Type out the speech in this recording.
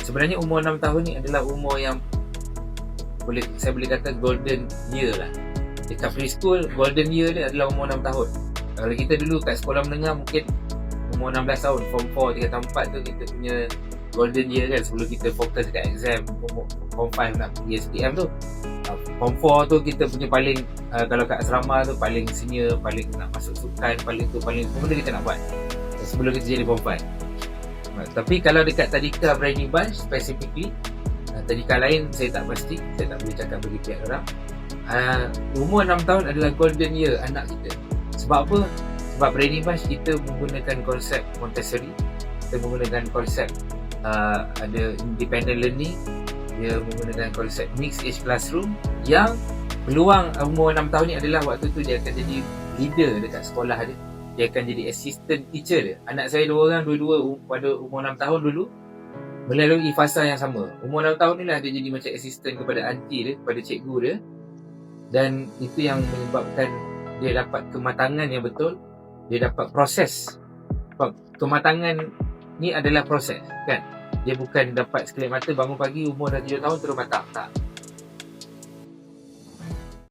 Sebenarnya umur 6 tahun ni adalah umur yang saya boleh kata golden year lah. Dekat preschool, golden year dia adalah umur 6 tahun. Kalau kita dulu kat sekolah menengah mungkin umur 16 tahun, form 4, tingkat 4 tu kita punya golden year kan, sebelum kita fokus dekat exam. Form 5 nak pergi SPM tu, form 4 tu kita punya paling kalau kat asrama tu paling senior, paling nak masuk sukan, paling benda kita nak buat sebelum kita jadi form 5. Tapi kalau dekat tadika Briny Bunch specifically, tadika lain saya tak pasti, saya tak boleh cakap bagi pihak orang. Umur 6 tahun adalah golden year anak kita. Sebab apa? Sebab Briny Bunch kita menggunakan konsep Montessori, kita menggunakan konsep ada independent learning, dia menggunakan konsep mixed age classroom, yang peluang umur 6 tahun ni adalah waktu tu dia akan jadi leader dekat sekolah dia akan jadi assistant teacher dia. Anak saya dua pada umur 6 tahun dulu melalui fasa yang sama. Umur 6 tahun ni lah dia jadi macam assistant kepada aunty dia, kepada cikgu dia, dan itu yang menyebabkan dia dapat kematangan yang betul, dia dapat proses. Kematangan ni adalah proses kan, dia bukan dapat sekelip mata bangun pagi umur dah 7 tahun terus matang, tak.